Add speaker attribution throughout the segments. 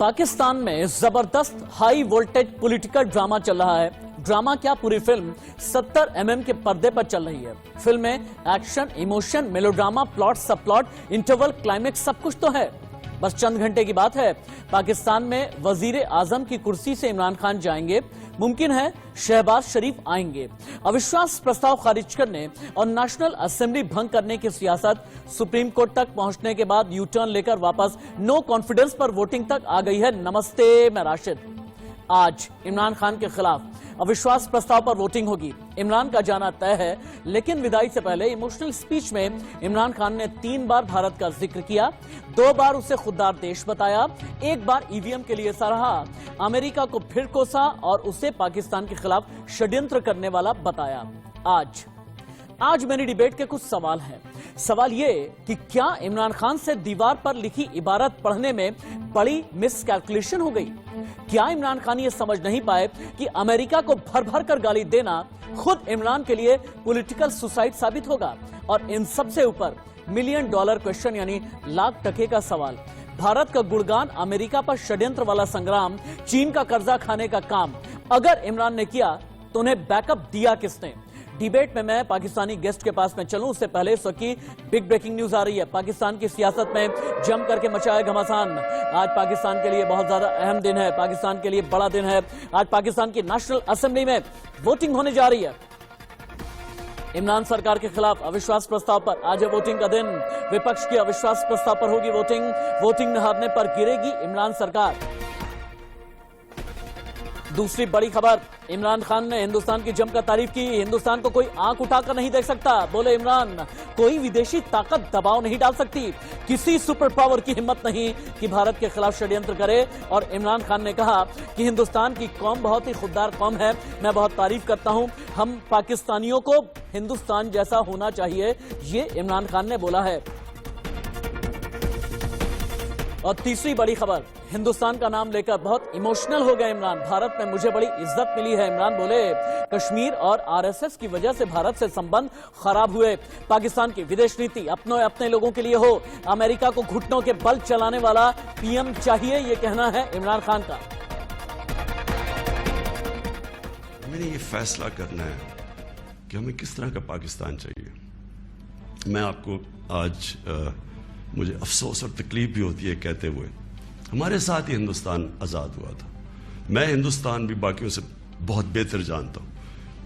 Speaker 1: पाकिस्तान में जबरदस्त high voltage political drama चल रहा है। ड्रामा क्या, पूरी फिल्म 70 mm के पर्दे पर चल रही है। फिल्म में एक्शन, इमोशन, मेलोड्रामा, प्लॉट, सब प्लॉट, इंटरवल, क्लाइमेक्स सब कुछ तो है। बस चंद घंटे की बात है, पाकिस्तान में वजीर आजम की कुर्सी से इमरान खान जाएंगे। मुमकिन है शहबाज शरीफ आएंगे। अविश्वास प्रस्ताव खारिज करने और नेशनल असेंबली भंग करने की सियासत सुप्रीम कोर्ट तक पहुंचने के बाद यू टर्न लेकर वापस नो कॉन्फिडेंस पर वोटिंग तक आ गई है। नमस्ते, मैं राशिद। आज इमरान खान के खिलाफ अविश्वास प्रस्ताव पर वोटिंग होगी। इमरान का जाना तय है, लेकिन विदाई से पहले इमोशनल स्पीच में इमरान खान ने 3 बार भारत का जिक्र किया, 2 बार उसे खुददार देश बताया, 1 बार ईवीएम के लिए सराहा, अमेरिका को फिर कोसा और उसे पाकिस्तान के खिलाफ षड्यंत्र करने वाला बताया। आज मेरी डिबेट के कुछ सवाल हैं। सवाल ये कि क्या इमरान खान से दीवार पर लिखी इबारत पढ़ने में बड़ी मिसकैलकुलेशन हो गई? क्या इमरान खान ये समझ नहीं पाए कि अमेरिका को भर भर कर गाली देना खुद इमरान के लिए पॉलिटिकल सुसाइड साबित होगा? और इन सबसे ऊपर $1 मिलियन क्वेश्चन यानी लाख टके का सवाल, भारत का गुणगान, अमेरिका पर षड्यंत्र वाला संग्राम, चीन का कर्जा खाने का काम अगर इमरान ने किया तो उन्हें बैकअप दिया किसने? डिबेट में मैं पाकिस्तानी गेस्ट के पास में चलूं उससे पहले इस वक्त की बिग ब्रेकिंग न्यूज आ रही है। पाकिस्तान की सियासत में जम करके मचाया घमासान। आज पाकिस्तान के लिए बहुत ज्यादा अहम दिन है, पाकिस्तान के लिए बड़ा दिन है। आज पाकिस्तान की नेशनल असेंबली में वोटिंग होने जा रही है। इमरान सरकार के खिलाफ अविश्वास प्रस्ताव पर आज है वोटिंग का दिन। विपक्ष की अविश्वास प्रस्ताव पर होगी वोटिंग न हारने पर गिरेगी इमरान सरकार। दूसरी बड़ी खबर, इमरान खान ने हिंदुस्तान की जमकर तारीफ की। हिंदुस्तान को कोई आंख उठाकर नहीं देख सकता, बोले इमरान। कोई विदेशी ताकत दबाव नहीं डाल सकती, किसी सुपर पावर की हिम्मत नहीं कि भारत के खिलाफ षड्यंत्र करे। और इमरान खान ने कहा कि हिंदुस्तान की कौम बहुत ही खुददार कौम है, मैं बहुत तारीफ करता हूं, हम पाकिस्तानियों को हिंदुस्तान जैसा होना चाहिए, ये इमरान खान ने बोला है। और तीसरी बड़ी खबर, हिंदुस्तान का नाम लेकर बहुत इमोशनल हो गए इमरान। भारत में मुझे बड़ी इज्जत मिली है, इमरान बोले। कश्मीर और आरएसएस की वजह से भारत से संबंध खराब हुए। पाकिस्तान की विदेश नीति अपने लोगों के लिए हो, अमेरिका को घुटनों के बल चलाने वाला पीएम चाहिए, ये कहना है इमरान खान का।
Speaker 2: मैंने ये फैसला करना है कि हमें किस तरह का पाकिस्तान चाहिए। मैं आपको आज मुझे अफसोस और तकलीफ भी होती है कहते हुए, हमारे साथ ही हिंदुस्तान आज़ाद हुआ था। मैं हिंदुस्तान भी बाकियों से बहुत बेहतर जानता हूँ।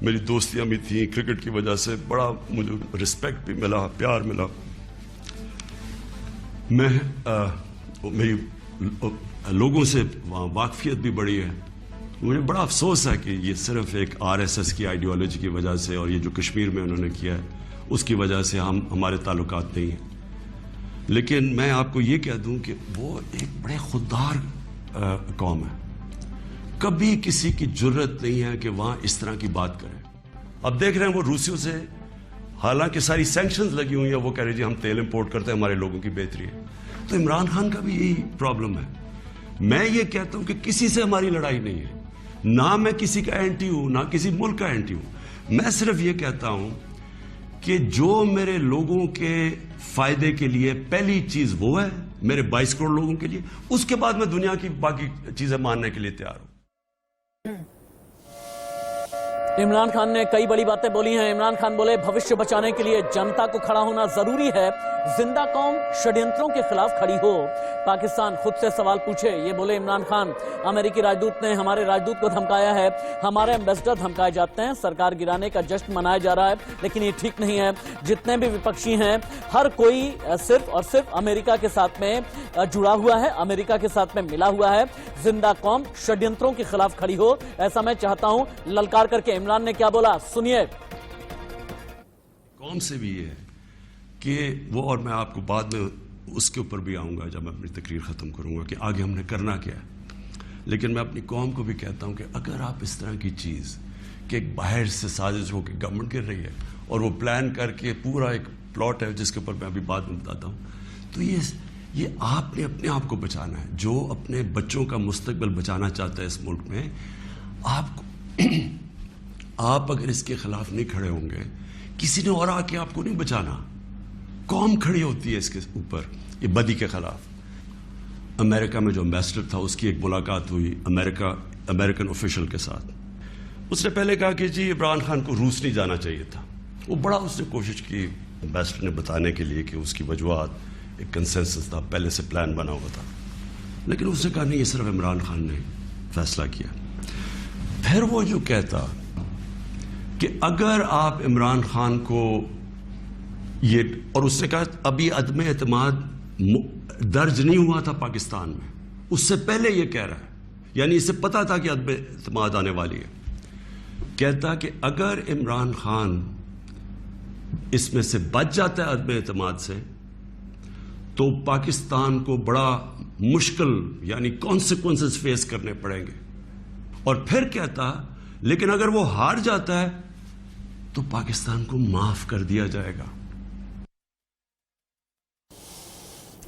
Speaker 2: मेरी दोस्तियाँ भी थी, क्रिकेट की वजह से बड़ा मुझे रिस्पेक्ट भी मिला, प्यार मिला। मेरी लोगों से वहाँ वाकफियत भी बढ़ी है। मुझे बड़ा अफसोस है कि ये सिर्फ एक आरएसएस की आइडियोलॉजी की वजह से और ये जो कश्मीर में उन्होंने किया है उसकी वजह से हमारे ताल्लुकात नहीं हैं। लेकिन मैं आपको ये कह दूं कि वो एक बड़े खुददार कौम है। कभी किसी की जुर्रत नहीं है कि वहां इस तरह की बात करें। अब देख रहे हैं वो रूसियों से, हालांकि सारी सैंक्शंस लगी हुई है, वो कह रहे जी हम तेल इंपोर्ट करते हैं, हमारे लोगों की बेहतरी है। तो इमरान खान का भी यही प्रॉब्लम है। मैं ये कहता हूं कि किसी से हमारी लड़ाई नहीं है, ना मैं किसी का एंटी हूं, ना किसी मुल्क का एंटी हूं। मैं सिर्फ ये कहता हूं कि जो मेरे लोगों के फायदे के लिए पहली चीज वो है, मेरे 22 करोड़ लोगों के लिए, उसके बाद मैं दुनिया की बाकी चीजें मानने के लिए तैयार हूं।
Speaker 1: इमरान खान ने कई बड़ी बातें बोली हैं। इमरान खान बोले भविष्य बचाने के लिए जनता को खड़ा होना जरूरी है, जिंदा कौम षड्यंत्रों के खिलाफ खड़ी हो, पाकिस्तान खुद से सवाल पूछे, ये बोले इमरान खान। अमेरिकी राजदूत ने हमारे राजदूत को धमकाया है, हमारे एम्बेसडर धमकाए जाते हैं, सरकार गिराने का जश्न मनाया जा रहा है, लेकिन ये ठीक नहीं है। जितने भी विपक्षी हैं हर कोई सिर्फ और सिर्फ अमेरिका के साथ में जुड़ा हुआ है, अमेरिका के साथ में मिला हुआ है। जिंदा कौम षड्यंत्रों के खिलाफ खड़ी हो, ऐसा मैं चाहता हूं, ललकार करके इमरान ने क्या बोला, सुनिए।
Speaker 2: कौम से भी ये है कि वो, और मैं आपको बाद में उसके ऊपर भी आऊंगा जब मैं अपनी तकरीर ख़त्म करूंगा कि आगे हमने करना क्या है। लेकिन मैं अपनी कौम को भी कहता हूं कि अगर आप इस तरह की चीज़ कि एक बाहर से साजिश हो के गवर्नमेंट गिर रही है और वो प्लान करके पूरा एक प्लॉट है जिसके ऊपर मैं अभी बाद में बताता हूँ, तो ये आपने अपने आप को बचाना है। जो अपने बच्चों का मुस्तकबिल बचाना चाहता है इस मुल्क में, आप अगर इसके खिलाफ नहीं खड़े होंगे, किसी ने और आके आपको नहीं बचाना। कौम खड़ी होती है इसके ऊपर, ये बदी के खिलाफ। अमेरिका में जो एम्बेसडर था उसकी एक मुलाकात हुई अमेरिकन ऑफिशियल के साथ। उसने पहले कहा कि जी इमरान खान को रूस नहीं जाना चाहिए था। वो बड़ा उसने कोशिश की एम्बेसडर ने बताने के लिए कि उसकी वजूहत, एक कंसेंसस था, पहले से प्लान बना हुआ था, लेकिन उसने कहा नहीं, ये सिर्फ इमरान खान ने फैसला किया। फिर वो जो कहता कि अगर आप इमरान खान को ये, और उसने कहा अभी अदम एतमाद दर्ज नहीं हुआ था पाकिस्तान में, उससे पहले ये कह रहा है, यानी इसे पता था कि अदम एतमाद आने वाली है। कहता कि अगर इमरान खान इसमें से बच जाता है अदम एतमाद से, तो पाकिस्तान को बड़ा मुश्किल यानी कॉन्सिक्वेंसेस फेस करने पड़ेंगे। और फिर कहता लेकिन अगर वो हार जाता है तो पाकिस्तान को माफ कर दिया जाएगा।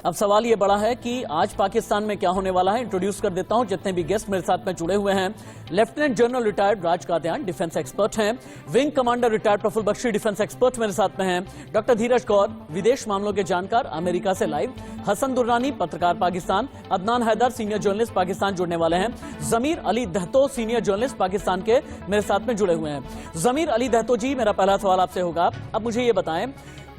Speaker 1: अब सवाल ये बड़ा है कि आज पाकिस्तान में क्या होने वाला है। इंट्रोड्यूस कर देता हूं जितने भी गेस्ट मेरे साथ में जुड़े हुए हैं। Lieutenant general retired Raj Kadian, defence expert हैं। Wing commander retired Praful Bakshi, defence expert मेरे साथ में हैं। डॉक्टर धीरज कौर, विदेश मामलों के जानकार, अमेरिका से लाइव। हसन दुर्रानी, पत्रकार पाकिस्तान। अदनान हैदर, सीनियर जर्नलिस्ट, पाकिस्तान जुड़ने वाले हैं। जमीर अली दहतो, सीनियर जर्नलिस्ट, पाकिस्तान के मेरे साथ में जुड़े हुए हैं। जमीर अली दहतो जी, मेरा पहला सवाल आपसे होगा, अब मुझे ये बताएं,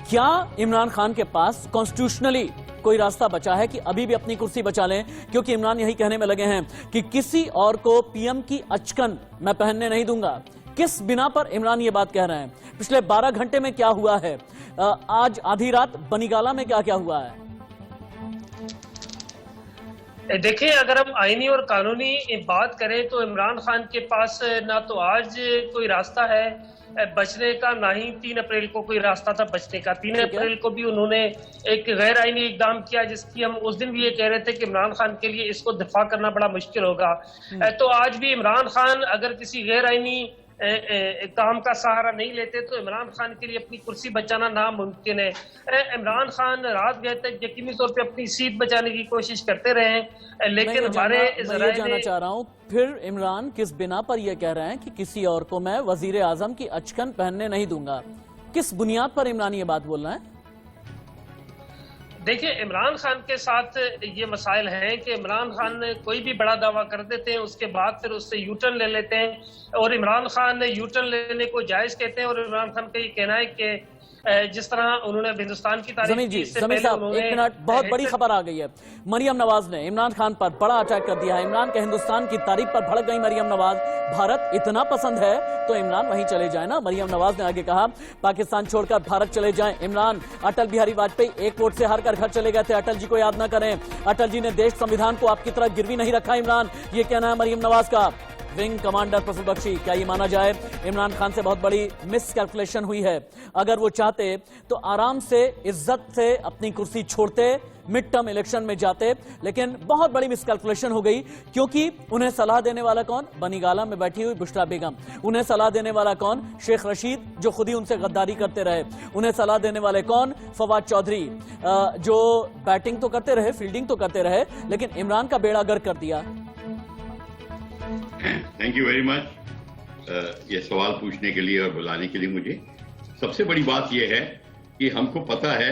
Speaker 1: क्या इमरान खान के पास कॉन्स्टिट्यूशनली कोई रास्ता बचा है कि अभी भी अपनी कुर्सी बचा लें? क्योंकि इमरान यही कहने में लगे हैं कि किसी और को पीएम की अचकन मैं पहनने नहीं दूंगा। किस बिना पर इमरान ये बात कह रहे हैं? पिछले 12 घंटे में क्या हुआ है? आज आधी रात बनीगाला में क्या क्या हुआ है?
Speaker 3: देखिए, अगर हम आईनी और कानूनी बात करें तो इमरान खान के पास ना तो आज कोई रास्ता है बचने का, ना ही 3 अप्रैल को कोई रास्ता था बचने का। 3 अप्रैल को भी उन्होंने एक गैर आईनी इकदाम किया, जिसकी हम उस दिन भी ये कह रहे थे कि इमरान खान के लिए इसको दिफा करना बड़ा मुश्किल होगा। तो आज भी इमरान खान अगर किसी गैर आईनी काम का सहारा नहीं लेते तो इमरान खान के लिए अपनी कुर्सी बचाना नामुमकिन है। इमरान खान रात गए तक यकीनी तौर पे अपनी सीट बचाने की कोशिश करते रहे, लेकिन हमारे
Speaker 1: मैं जानना चाह रहा हूं, फिर इमरान किस बिना पर यह कह रहे हैं कि किसी और को मैं वजीर आजम की अचकन पहनने नहीं दूंगा? किस बुनियाद पर इमरान ये बात बोल रहे हैं?
Speaker 3: देखिए, इमरान खान के साथ ये मसाइल हैं कि इमरान खान कोई भी बड़ा दावा कर देते हैं, उसके बाद फिर उससे यूटर्न ले लेते हैं और इमरान खान यूटर्न लेने को जायज कहते हैं। और इमरान खान का ये कहना है कि जिस तरह उन्होंने हिंदुस्तान की तारीफ की,
Speaker 1: जमीर साहब, एक मिनट, बहुत बड़ी खबर आ गई है। मरियम नवाज ने इमरान खान पर बड़ा अटैक कर दिया है। इमरान के हिंदुस्तान की तारीफ पर भड़क गई मरियम नवाज। भारत इतना पसंद है तो इमरान वहीं चले जाए ना। मरियम नवाज ने आगे कहा, पाकिस्तान छोड़कर भारत चले जाएं इमरान। अटल बिहारी वाजपेयी 1 वोट से हारकर घर चले गए थे, अटल जी को याद ना करें। अटल जी ने देश संविधान को आपकी तरह गिरवी नहीं रखा इमरान, ये कहना है मरियम नवाज का। विंग कमांडर प्रफुल्ल बख्शी, क्या ये माना जाए इमरान खान से बहुत बड़ी मिस कैलकुलेशन हुई है? अगर वो चाहते तो आराम से इज्जत से अपनी कुर्सी छोड़ते, मिड टर्म इलेक्शन में जाते, लेकिन बहुत बड़ी मिस कैलकुलेशन हो गई। क्योंकि उन्हें सलाह देने वाला कौन? बनीगाला में बैठी हुई बुशरा बेगम। उन्हें सलाह देने वाला कौन? शेख रशीद, जो खुद ही उनसे गद्दारी करते रहे। उन्हें सलाह देने वाले कौन? फवाद चौधरी, जो बैटिंग तो करते रहे, फील्डिंग तो करते रहे, लेकिन इमरान का बेड़ा गर्क कर दिया।
Speaker 4: थैंक यू वेरी मच ये सवाल पूछने के लिए और बुलाने के लिए मुझे। सबसे बड़ी बात यह है कि हमको पता है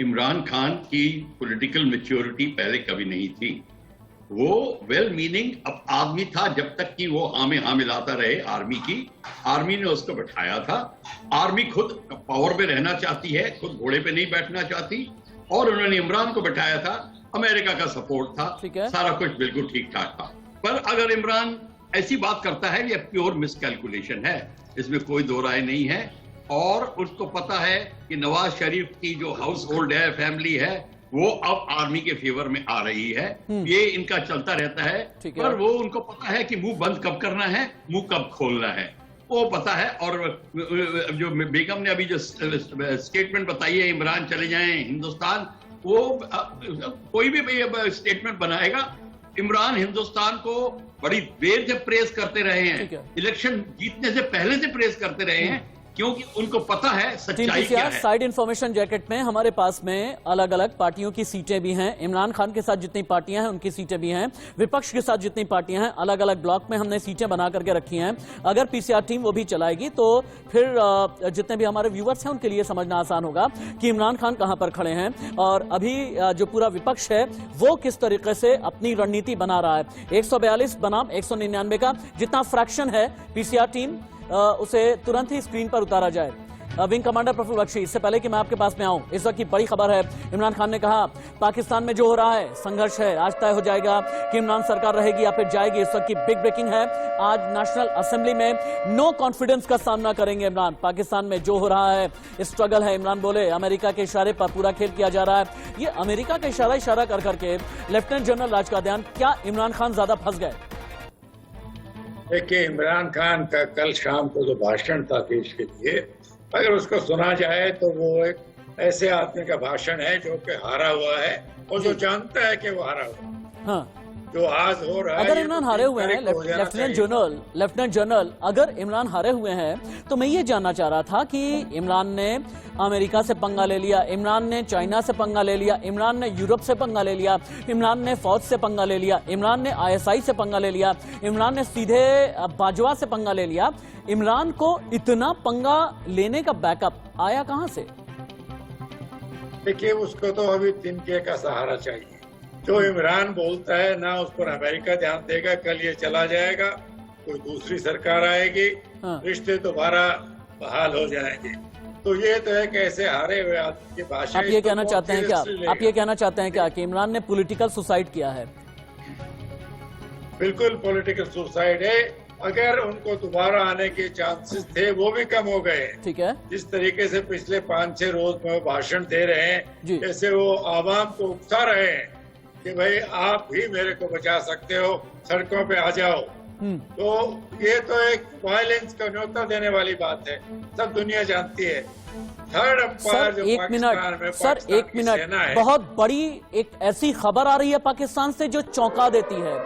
Speaker 4: इमरान खान की पॉलिटिकल मैच्योरिटी पहले कभी नहीं थी। वो वेल मीनिंग आदमी था जब तक कि वो हाँ में हाँ मिलाता रहे आर्मी की। आर्मी ने उसको बैठाया था। आर्मी खुद पावर पे रहना चाहती है, खुद घोड़े पे नहीं बैठना चाहती, और उन्होंने इमरान को बैठाया था। अमेरिका का सपोर्ट था, सारा कुछ बिल्कुल ठीक ठाक था। पर अगर इमरान ऐसी बात करता है, ये प्योर मिसकैलकुलेशन है, इसमें कोई दो राय नहीं है। और उसको पता है कि नवाज शरीफ की जो हाउस होल्ड है, फैमिली है, वो अब आर्मी के फेवर में आ रही है। ये इनका चलता रहता है, पर वो उनको पता है कि मुंह बंद कब करना है, मुंह कब खोलना है, वो पता है। और जो बेगम ने अभी जो स्टेटमेंट बताई है, इमरान चले जाएं हिंदुस्तान, वो कोई भी स्टेटमेंट बनाएगा, इमरान हिंदुस्तान को बड़ी देर से प्रेस करते रहे हैं, इलेक्शन जीतने से पहले से प्रेस करते रहे हैं क्योंकि उनको पता है सच्चाई क्या है।
Speaker 1: साइड इंफॉर्मेशन जैकेट में हमारे पास में अलग अलग पार्टियों की सीटें भी हैं। इमरान खान के साथ जितनी पार्टियां हैं उनकी सीटें भी हैं, विपक्ष के साथ जितनी पार्टियां हैं अलग अलग ब्लॉक में हमने सीटें बना करके रखी हैं। अगर पीसीआर टीम वो भी चलाएगी तो फिर जितने भी हमारे व्यूअर्स हैं उनके लिए समझना आसान होगा कि इमरान खान कहां पर खड़े हैं और अभी जो पूरा विपक्ष है वो किस तरीके से अपनी रणनीति बना रहा है। 142 बनाम 199 का जितना फ्रैक्शन है पीसीआर टीम उसे तुरंत ही स्क्रीन पर उतारा जाए। विंग कमांडर प्रफुल्ल बख्शी, इससे पहले कि मैं आपके पास में आऊं, इस वक्त की बड़ी खबर है। इमरान खान ने कहा पाकिस्तान में जो हो रहा है संघर्ष है, आज तय हो जाएगा कि इमरान सरकार रहेगी या फिर जाएगी। इस वक्त की बिग ब्रेकिंग है, आज नेशनल असेंबली में नो कॉन्फिडेंस का सामना करेंगे इमरान। पाकिस्तान में जो हो रहा है स्ट्रगल है, इमरान बोले अमेरिका के इशारे पर पूरा खेल किया जा रहा है। ये अमेरिका का इशारा कर करके लेफ्टिनेंट जनरल राज का ध्यान, क्या इमरान खान ज्यादा फंस गए?
Speaker 5: देखिए, इमरान खान का कल शाम को जो भाषण था देश के लिए, अगर उसको सुना जाए तो वो एक ऐसे आदमी का भाषण है जो कि हारा हुआ है और जो जानता है कि वो हारा हुआ है।
Speaker 1: हाँ,
Speaker 5: जो आज हो रहा है,
Speaker 1: अगर इमरान हारे हुए हैं लेफ्टिनेंट जनरल, अगर इमरान हारे हुए हैं तो मैं ये जानना चाह रहा था कि इमरान ने अमेरिका से पंगा ले लिया, इमरान ने चाइना से पंगा ले लिया, इमरान ने यूरोप से पंगा ले लिया, इमरान ने फौज से पंगा ले लिया, इमरान ने आईएसआई से पंगा ले लिया, इमरान ने सीधे बाजवा से पंगा ले लिया। इमरान को इतना पंगा लेने का बैकअप आया कहां से?
Speaker 5: देखिए, उसको तो अभी तिनके का सहारा चाहिए। जो इमरान बोलता है ना, उस पर अमेरिका ध्यान देगा। कल ये चला जाएगा, कोई दूसरी सरकार आएगी, रिश्ते दोबारा बहाल हो जाएंगे। तो ये तो है कि ऐसे हारे हुए आदमी की भाषा।
Speaker 1: आप ये कहना चाहते हैं क्या? आप ये कहना चाहते हैं क्या कि इमरान ने पॉलिटिकल सुसाइड किया है?
Speaker 5: बिल्कुल पॉलिटिकल सुसाइड है। अगर उनको दोबारा आने के चांसेस थे वो भी कम हो गए।
Speaker 1: ठीक है,
Speaker 5: जिस तरीके से पिछले 5-6 रोज में वो भाषण दे रहे हैं, जैसे वो आवाम को उकसा रहे हैं कि भाई आप भी मेरे को बचा सकते हो, सड़कों पे आ जाओ। तो ये तो एक वायलेंस का न्योता देने वाली बात है, सब दुनिया जानती है। थर्ड अंपायर जो पाकिस्तान में,
Speaker 1: सर एक मिनट, बहुत बड़ी एक ऐसी खबर आ रही है पाकिस्तान से जो चौंका देती है।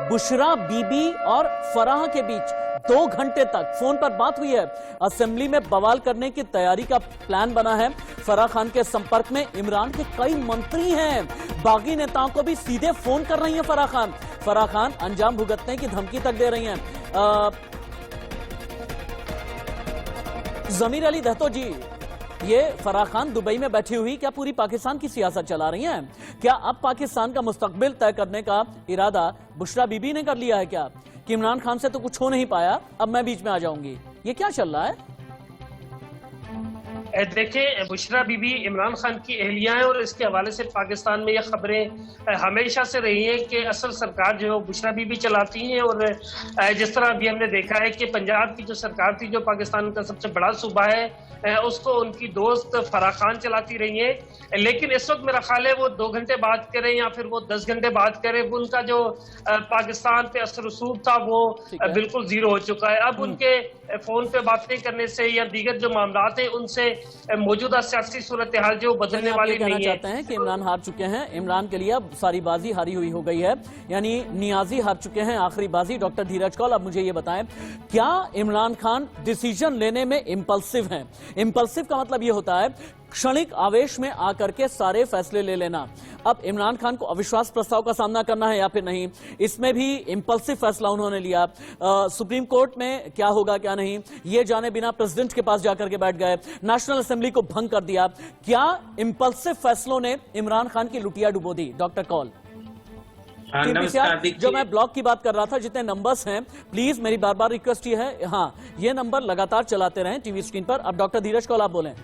Speaker 1: बुशरा बीबी और फराह के बीच 2 घंटे तक फोन पर बात हुई है। असेंबली में बवाल करने की तैयारी का प्लान बना है। फराह खान के संपर्क में इमरान के कई मंत्री हैं, बागी नेताओं को भी सीधे फोन कर रही हैं फराह खान अंजाम भुगतने की धमकी तक दे रही हैं। जमीर अली दहतो जी, ये फराह खान दुबई में बैठी हुई क्या पूरी पाकिस्तान की सियासत चला रही हैं? क्या अब पाकिस्तान का मुस्तकबिल तय करने का इरादा बुशरा बीबी ने कर लिया है क्या कि इमरान खान से तो कुछ हो नहीं पाया, अब मैं बीच में आ जाऊंगी? ये क्या चल रहा है?
Speaker 3: देखिए, बुशरा बीबी इमरान खान की अहलिया है और इसके हवाले से पाकिस्तान में ये खबरें हमेशा से रही हैं कि असल सरकार जो है बुशरा बीबी चलाती हैं। और जिस तरह अभी हमने देखा है कि पंजाब की जो सरकार थी, जो पाकिस्तान का सबसे बड़ा सूबा है, उसको उनकी दोस्त फराह खान चलाती रही है। लेकिन इस वक्त मेरा ख्याल है वो 2 घंटे बात करें या फिर वो 10 घंटे बात करें, वो उनका जो पाकिस्तान पे असर रसूख था वो बिल्कुल जीरो हो चुका है। अब उनके फोन पे बातें करने से या दीगर जो मामलात हैं उनसे मौजूदा सियासी सूरत हाल जो बदलने वाली नहीं है।
Speaker 1: चाहते हैं कि इमरान हार चुके हैं, इमरान के लिए अब सारी बाजी हारी हुई हो गई है, यानी नियाजी हार चुके हैं आखिरी बाजी। डॉक्टर धीरज कौल, अब मुझे ये बताएं, क्या इमरान खान डिसीजन लेने में इम्पल्सिव हैं? इम्पल्सिव का मतलब ये होता है क्षणिक आवेश में आकर के सारे फैसले ले लेना। अब इमरान खान को अविश्वास प्रस्ताव का सामना करना है या फिर नहीं, इसमें भी इम्पल्सिव फैसला उन्होंने लिया। सुप्रीम कोर्ट में क्या होगा क्या नहीं ये जाने बिना प्रेसिडेंट के पास जाकर के बैठ गए, नेशनल असेंबली को भंग कर दिया। क्या इम्पल्सिव फैसलों ने इमरान खान की लुटिया डुबो दी? डॉक्टर कौल, जो मैं ब्लॉक की बात कर रहा था, जितने नंबर्स हैं प्लीज मेरी बार बार रिक्वेस्ट ये है, हाँ ये नंबर लगातार चलाते रहें टीवी स्क्रीन पर। अब डॉक्टर धीरज कौल आप बोलें।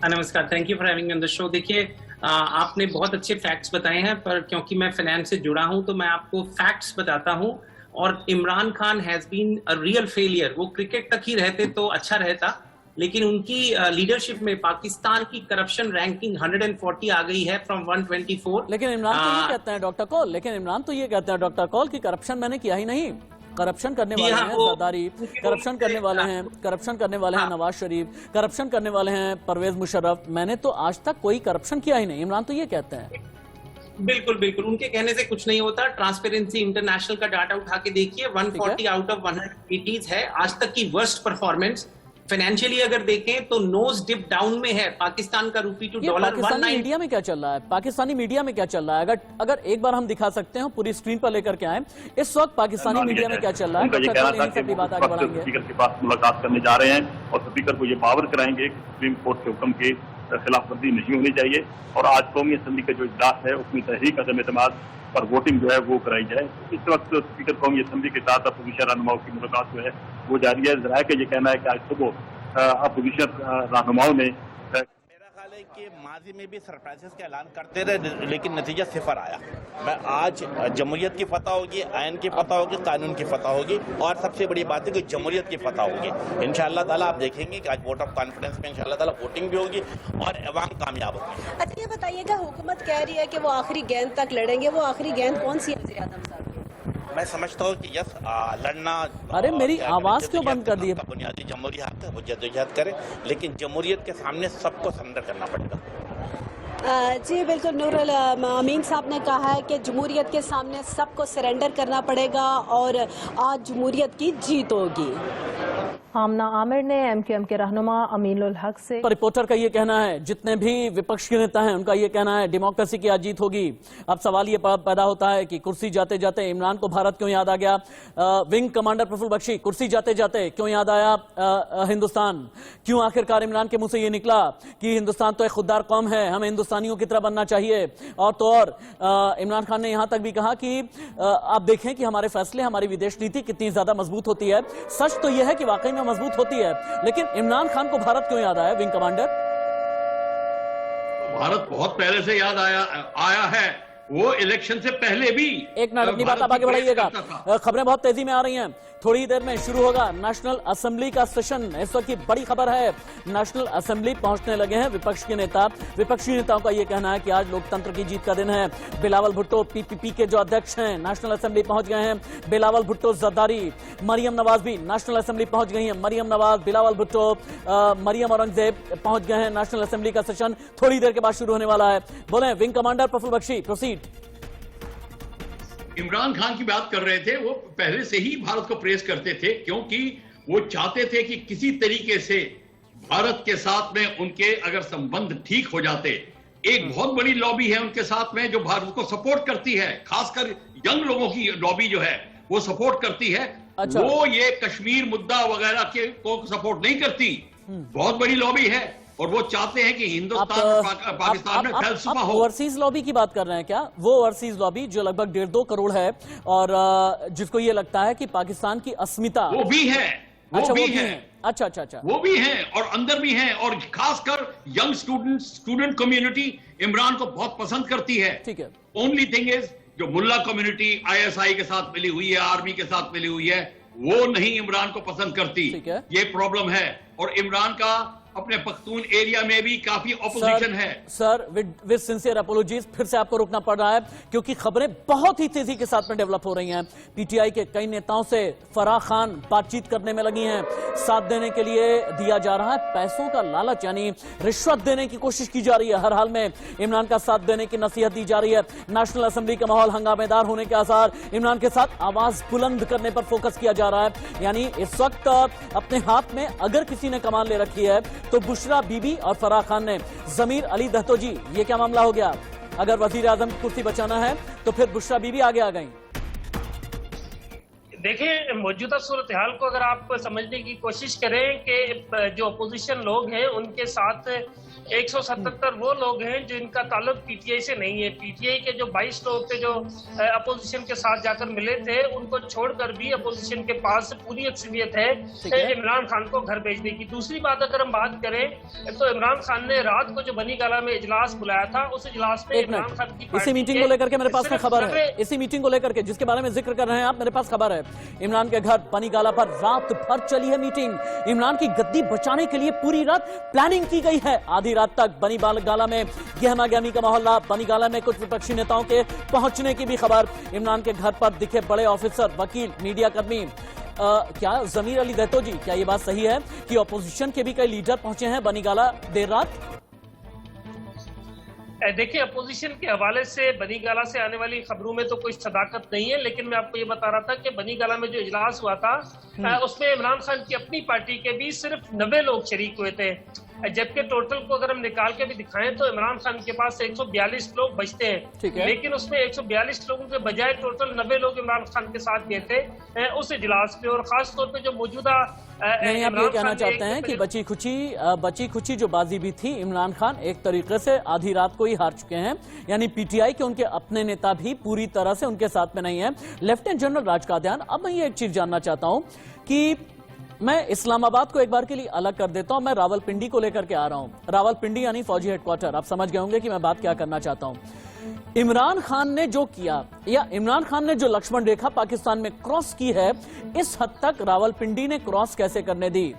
Speaker 6: नमस्कार, thank you for having me on the show. देखिए, आपने बहुत अच्छे फैक्ट्स बताए हैं, पर क्योंकि मैं फाइनेंस से जुड़ा हूं तो मैं आपको फैक्ट्स बताता हूं। और Imran Khan has been a real failure. वो क्रिकेट तक ही रहते तो अच्छा रहता, लेकिन उनकी लीडरशिप में पाकिस्तान की करप्शन रैंकिंग 140 आ गई है फ्रॉम 124।
Speaker 1: लेकिन इमरान तो ये कहते हैं डॉक्टर कौल, कि करप्शन मैंने किया ही नहीं। करप्शन करने वाले हैं जरदारी, करप्शन करने वाले हैं नवाज शरीफ, करप्शन करने वाले हैं परवेज मुशर्रफ, मैंने तो आज तक कोई करप्शन किया ही नहीं। इमरान तो ये कहते हैं।
Speaker 6: बिल्कुल बिल्कुल, उनके कहने से कुछ नहीं होता। ट्रांसपेरेंसी इंटरनेशनल का डाटा उठा के देखिए, 140 आउट ऑफ 180 है आज तक की वर्स्ट परफॉर्मेंस। फाइनेंशियली अगर देखें तो नोज डिप डाउन में है पाकिस्तान का रूपी टू डॉलर।
Speaker 1: पाकिस्तानी मीडिया में क्या चल रहा है? पाकिस्तानी मीडिया में क्या चल रहा है? अगर एक बार हम दिखा सकते हैं, पूरी स्क्रीन पर लेकर के आए, इस वक्त पाकिस्तानी मीडिया में क्या चल रहा है? बात आगे बढ़ाएंगे।
Speaker 7: स्पीकर के पास मुलाकात करने जा रहे हैं और स्पीकर को ये पावर कराएंगे कि सुप्रीम कोर्ट के हुक्म के खिलाफ वर्जी नहीं होनी चाहिए और आज कौमी असम्बली का जो इजलास है उसमें तहरीक अदम एतमाद पर वोटिंग जो है वो कराई जाए। इस वक्त स्पीकर कौमी असम्बली के साथ अपोजिशन रहनुमाओं की मुलाकात जो है वो जारी है। जराये का ये कहना है कि आज सुबह अपोजिशन रहनुमाओं ने
Speaker 8: कि माजी में भी सरप्राइजेस का ऐलान करते रहे लेकिन नतीजा सिफर आया। मैं आज जमहूरियत की फतह होगी, आयन की फतह होगी, कानून की फतह होगी और सबसे बड़ी बात है कि जमहूरियत की फतह होगी। इंशाअल्लाह ताला आप देखेंगे कि आज वोट ऑफ कॉन्फिडेंस में इंशाअल्लाह ताला वोटिंग भी होगी और अवाम कामयाब होगी।
Speaker 9: अच्छा ये बताइएगा, हुकूमत कह रही है कि वो आखिरी गेंद तक लड़ेंगे, वो आखिरी गेंद कौन सी है वज़ीर आज़म साहब?
Speaker 8: मैं समझता हूँ कि यस लड़ना,
Speaker 1: अरे मेरी आवाज क्यों बंद कर दी?
Speaker 8: बुनियादी जमहूरी हक है, वो जद्दोजहद करे लेकिन जमहूरियत के सामने सबको सरेंडर करना पड़ेगा।
Speaker 9: जी बिल्कुल, नूरुल अमीन साहब ने कहा है कि जमहूरियत के सामने सबको सरेंडर करना पड़ेगा और आज जमहूरियत की जीत होगी।
Speaker 10: आमना आमिर ने एमक्यूएम के रहनुमा अमीनुल हक से।
Speaker 1: रिपोर्टर का ये कहना है, जितने भी विपक्ष के नेता हैं उनका ये कहना है डेमोक्रेसी की आज जीत होगी। अब सवाल ये पैदा होता है कि कुर्सी जाते जाते इमरान को भारत क्यों याद आ गया? विंग कमांडर प्रफुल्ल बख्शी, कुर्सी जाते जाते क्यों याद आया हिंदुस्तान? क्यों आखिरकार इमरान के मुंह से ये निकला कि हिंदुस्तान तो एक खुददार कौम है, हमें हिंदुस्तानियों की तरह बनना चाहिए? और तो और इमरान खान ने यहां तक भी कहा कि आप देखें कि हमारे फैसले, हमारी विदेश नीति कितनी ज्यादा मजबूत होती है। सच तो यह है कि वाकई में मजबूत होती है, लेकिन इमरान खान को भारत क्यों याद आया? विंग कमांडर,
Speaker 4: भारत बहुत पहले से याद आया है, वो इलेक्शन से पहले भी।
Speaker 1: एक मिनट, अपनी बात आप आगे बढ़ाइएगा, खबरें बहुत तेजी में आ रही हैं। थोड़ी देर में शुरू होगा नेशनल असेंबली का सेशन। इस वक्त की बड़ी खबर है, नेशनल असेंबली पहुंचने लगे हैं विपक्ष के नेता। विपक्षी नेताओं का यह कहना है कि आज लोकतंत्र की जीत का दिन है। बिलावल भुट्टो पीपीपी के जो अध्यक्ष हैं नेशनल असेंबली पहुंच गए हैं। बिलावल भुट्टो जरदारी, मरियम नवाज भी नेशनल असेंबली पहुंच गई हैं। मरियम नवाज, बिलावल भुट्टो, मरियम औरंगजेब पहुंच गए हैं। नेशनल असेंबली का सेशन थोड़ी देर के बाद शुरू होने वाला है। बोले wing commander Praful Bakshi, proceed.
Speaker 4: Imran Khan की बात कर रहे थे, वो पहले से ही भारत को प्रेस करते थे क्योंकि वो चाहते थे कि किसी तरीके से भारत के साथ में उनके अगर संबंध ठीक हो जाते। एक बहुत बड़ी लॉबी है उनके साथ में जो भारत को सपोर्ट करती है, खासकर यंग लोगों की लॉबी जो है वो सपोर्ट करती है। अच्छा। वो ये कश्मीर मुद्दा वगैरह के को सपोर्ट नहीं करती। बहुत बड़ी लॉबी है और वो चाहते हैं कि हिंदुस्तान पाकिस्तान में फैलसफा हो।
Speaker 1: ओवरसीज लॉबी की बात कर रहे हैं क्या? वो ओवरसीज लॉबी जो लगभग 1.5-2 करोड़ है और जिसको ये लगता है कि पाकिस्तान की अस्मिता,
Speaker 4: वो भी है,
Speaker 1: वो भी है। अच्छा,
Speaker 4: वो भी है और अंदर भी है और खासकर यंग स्टूडेंट कम्युनिटी इमरान को बहुत पसंद करती है।
Speaker 1: ठीक है।
Speaker 4: ओनली थिंग इज जो मुल्ला कम्युनिटी ISI के साथ मिली हुई है, आर्मी के साथ मिली हुई है, वो नहीं इमरान को पसंद करती। ये प्रॉब्लम है और इमरान का अपने पख्तून एरिया में भी काफी ऑपोजिशन है।
Speaker 1: सर विद सिंसियर अपोलॉजीज, फिर से आपको रुकना पड़ रहा है क्योंकि खबरें बहुत ही तेजी के साथ में डेवलप हो रही हैं। पीटीआई के कई नेताओं से फराह खान बातचीत करने में लगी हैं। साथ देने के लिए दिया जा रहा है पैसों का लालच, यानी रिश्वत देने की कोशिश की जा रही है। हर हाल में इमरान का साथ देने की नसीहत दी जा रही है। नेशनल असेंबली का माहौल हंगामेदार होने के आसार। इमरान के साथ आवाज बुलंद करने पर फोकस किया जा रहा है। यानी इस वक्त अपने हाथ में अगर किसी ने कमान ले रखी है तो बुशरा बीबी और फराह खान ने। जमीर अली दहतो जी, ये क्या मामला हो गया? अगर वजीर आजम की कुर्सी बचाना है तो फिर बुशरा बीबी आगे आ गई।
Speaker 3: देखिए, मौजूदा सूरत हाल को अगर आप समझने की कोशिश करें कि जो अपोजिशन लोग हैं उनके साथ 177 वो लोग हैं जिनका ताल्लुक पीटीआई से नहीं है। पीटीआई के जो 22 लोग थे जो अपोजिशन के साथ जाकर मिले थे, उनको छोड़कर भी अपोजिशन के पास पूरी अक्सरियत है इमरान खान को घर भेजने की। दूसरी बात अगर हम बात करें तो इमरान खान ने रात को जो बनी गाला में इजलास बुलाया था, उस इजलास में इमरान खान की
Speaker 1: इसी मीटिंग को लेकर के मेरे पास में खबर है, इसी मीटिंग को लेकर के जिसके बारे में जिक्र कर रहे हैं आप, मेरे पास खबर है इमरान के घर बनी गाला पर रात भर चली है मीटिंग। इमरान की गद्दी बचाने के लिए पूरी रात प्लानिंग की गई है। आधी रात तक बनी गाला में गहमा गहमी का माहौल रहा। बनी गाला में कुछ विपक्षी नेताओं के पहुंचने की भी खबर। इमरान के घर पर दिखे बड़े ऑफिसर, वकील, मीडिया कर्मी। क्या जमीर अली दहतो जी, क्या ये बात सही है कि ऑपोजिशन के भी कई लीडर पहुंचे हैं बनी गाला देर रात?
Speaker 3: देखिए, अपोजिशन के हवाले से बनी गाला से आने वाली खबरों में तो कोई सदाकत नहीं है, लेकिन मैं आपको ये बता रहा था कि बनी गाला में जो इजलास हुआ था उसमें इमरान खान की अपनी पार्टी के भी सिर्फ 90 लोग शरीक हुए थे, जबकि टोटल को अगर हम निकाल के भी दिखाएं तो इमरान खान के पास 142 लोग बचते हैं, लेकिन उसमें 142 लोगों के बजाय टोटल 90 लोग इमरान खान के साथ गए थे उस इजलास पे। और खास तौर पे जो मौजूदा
Speaker 1: नहीं, आप ये कहना चाहते हैं कि बची खुची जो बाजी भी थी, इमरान खान एक तरीके से आधी रात को ही हार चुके हैं, यानी पीटीआई के उनके अपने नेता भी पूरी तरह से उनके साथ में नहीं है। लेफ्टिनेंट जनरल राज कादियान, अब मैं ये एक चीज जानना चाहता हूं कि मैं इस्लामाबाद को एक बार के लिए अलग कर देता हूं, मैं रावलपिंडी को लेकर के आ रहा हूं। रावलपिंडी यानी फौजी हेडक्वार्टर, आप समझ गए होंगे कि मैं बात क्या करना चाहता हूं। इमरान खान ने जो किया या इमरान खान ने जो लक्ष्मण रेखा पाकिस्तान में क्रॉस की है, इस हद तक रावलपिंडी ने क्रॉस कैसे करने दी,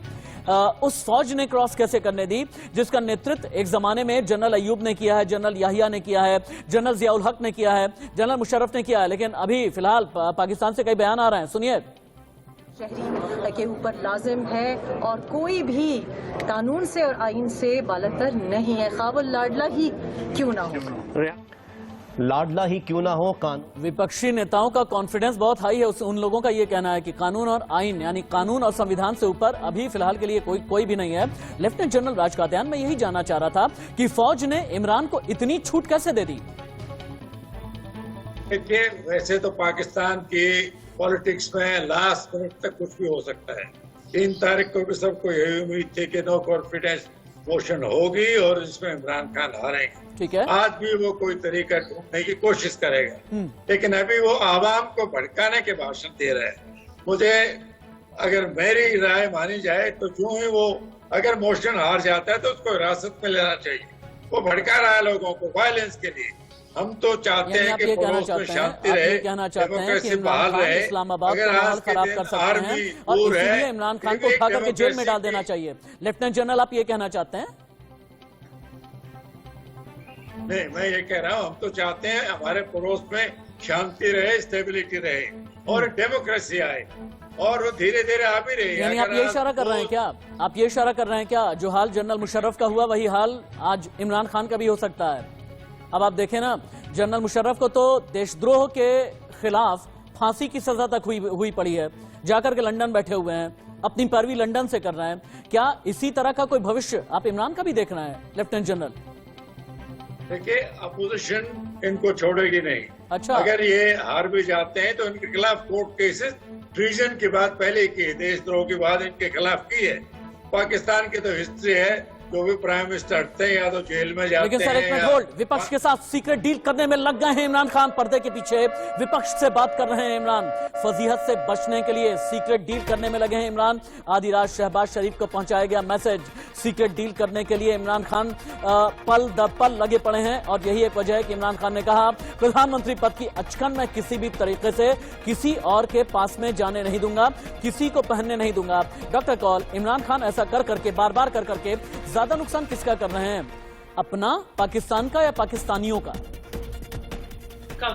Speaker 1: उस फौज ने क्रॉस कैसे करने दी जिसका नेतृत्व एक जमाने में जनरल अयूब ने किया है, जनरल याहिया ने किया है, जनरल जियाउल हक ने किया है, जनरल मुशर्रफ ने किया है, लेकिन अभी फिलहाल पाकिस्तान से कई बयान आ रहे हैं, सुनिए।
Speaker 11: शहरी के ऊपर लाजिम है और कोई भी कानून से और आइन से बालतर नहीं है, खावल लाडला ही क्यों ना हो कानून।
Speaker 1: विपक्षी नेताओं का कॉन्फिडेंस बहुत हाई है, उन लोगों का ये कहना है कि कानून और आइन यानी कानून और संविधान से ऊपर अभी फिलहाल के लिए कोई भी नहीं है। लेफ्टिनेंट जनरल राज कादियान, मैं यही जानना चाह रहा था कि फौज ने इमरान को इतनी छूट कैसे दे दी।
Speaker 5: देखिए, वैसे तो पाकिस्तान की पॉलिटिक्स में लास्ट मिनट तक कुछ भी हो सकता है। 3 तारीख को भी सबको यही उम्मीद थी कि नो कॉन्फिडेंस मोशन होगी और इसमें इमरान खान हारेंगे।
Speaker 1: ठीक है,
Speaker 5: आज भी वो कोई तरीका ढूंढने की कोशिश करेगा, लेकिन अभी वो आवाम को भड़काने के भाषण दे रहे हैं। मुझे अगर मेरी राय मानी जाए तो जो ही वो अगर मोशन हार जाता है तो उसको हिरासत में लेना चाहिए। वो भड़का रहा है लोगों को वायलेंस के लिए। हम तो चाहते हैं कि पड़ोस में शांति रहे, डेमोक्रेसी बहाल रहे।
Speaker 1: इस्लामाबाद का माहौल खराब कर सकते हैं और इसीलिए इमरान खान को उठा करके जेल में डाल देना चाहिए। लेफ्टिनेंट जनरल, आप ये कहना चाहते हैं?
Speaker 5: नहीं, मैं ये कह रहा हूँ, हम तो चाहते हैं हमारे पड़ोस में शांति रहे, स्टेबिलिटी रहे और डेमोक्रेसी आए, और वो धीरे धीरे आ भी रही है।
Speaker 1: यानी आप ये इशारा कर रहे हैं क्या, आप ये इशारा कर रहे हैं क्या, जो हाल जनरल मुशर्रफ का हुआ वही हाल आज इमरान खान का भी हो सकता है? अब आप देखें ना, जनरल मुशर्रफ को तो देशद्रोह के खिलाफ फांसी की सजा तक हुई पड़ी है, जाकर के लंदन बैठे हुए हैं, अपनी पैरवी लंदन से कर रहे हैं। क्या इसी तरह का कोई भविष्य आप इमरान का भी देख रहे हैं लेफ्टिनेंट जनरल?
Speaker 5: देखिए, अपोजिशन इनको छोड़ेगी नहीं।
Speaker 1: अच्छा,
Speaker 5: अगर ये हार भी जाते हैं तो इनके खिलाफ कोर्ट केसेस ट्रीजन की बात पहले की है, देशद्रोह की बात इनके खिलाफ की है। पाकिस्तान की तो हिस्ट्री है, जो भी प्राइम मिनिस्टर हटते हैं या तो जेल में जाते हैं।
Speaker 1: लेकिन सर एक मिनट होल्ड, विपक्ष के साथ सीक्रेट डील करने में लग गए हैं इमरान खान, पर्दे के पीछे विपक्ष से बात कर रहे हैं इमरान, फजीहत से बचने के लिए सीक्रेट डील करने में लगे हैं इमरान। आधी रात शहबाज शरीफ को पहुंचाया गया मैसेज, सीक्रेट डील करने के लिए इमरान खान पल दर पल लगे पड़े हैं, और यही एक वजह है कि इमरान खान ने कहा प्रधानमंत्री पद की अचकन मैं किसी भी तरीके से किसी और के पास में जाने नहीं दूंगा, किसी को पहनने नहीं दूंगा। डॉक्टर कॉल, इमरान खान ऐसा कर करके बार बार कर करके ज्यादा नुकसान किसका कर रहे हैं, अपना, पाकिस्तान का या पाकिस्तानियों का?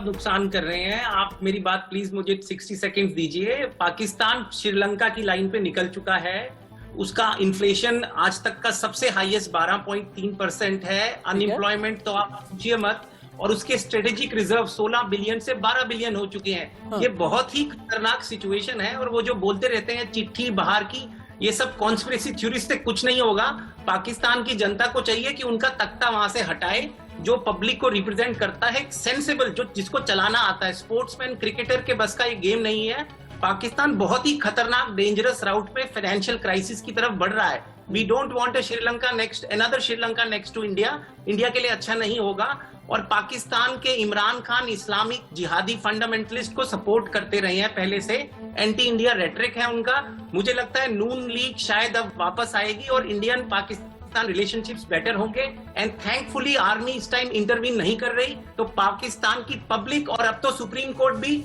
Speaker 6: नुकसान कर रहे हैं। आप मेरी बात प्लीज मुझे 60 सेकंड्स दीजिए। पाकिस्तान श्रीलंका की लाइन पे निकल चुका है, उसका इन्फ्लेशन आज तक का सबसे हाईएस्ट 12.3% है, अनएम्प्लॉयमेंट तो आप पूछिए मत, और उसके स्ट्रेटेजिक रिजर्व 16 बिलियन से 12 बिलियन हो चुके हैं। ये बहुत ही खतरनाक सिचुएशन है, और वो जो बोलते रहते हैं चिट्ठी बाहर की, ये सब कॉन्स्पिरेसी थ्योरीज से कुछ नहीं होगा। पाकिस्तान की जनता को चाहिए कि उनका तख्ता वहां से हटाए, जो पब्लिक को रिप्रेजेंट करता है, सेंसिबल, जो जिसको चलाना आता है। स्पोर्ट्समैन, क्रिकेटर के बस का ये गेम नहीं है। पाकिस्तान बहुत ही खतरनाक डेंजरस राउट पे फाइनेंशियल क्राइसिस की तरफ बढ़ रहा है। We don't want another Sri Lanka next to India. India के लिए अच्छा नहीं होगा। और पाकिस्तान के Imran Khan Islamic jihadi fundamentalist को सपोर्ट करते रहे हैं पहले से, एंटी इंडिया रेटरिक है उनका। मुझे लगता है नून लीग शायद अब वापस आएगी और इंडियन पाकिस्तान रिलेशनशिप्स बेटर होंगे, एंड थैंकफुली आर्मी इस टाइम इंटरवीन नहीं कर रही, तो पाकिस्तान की पब्लिक और अब तो सुप्रीम कोर्ट भी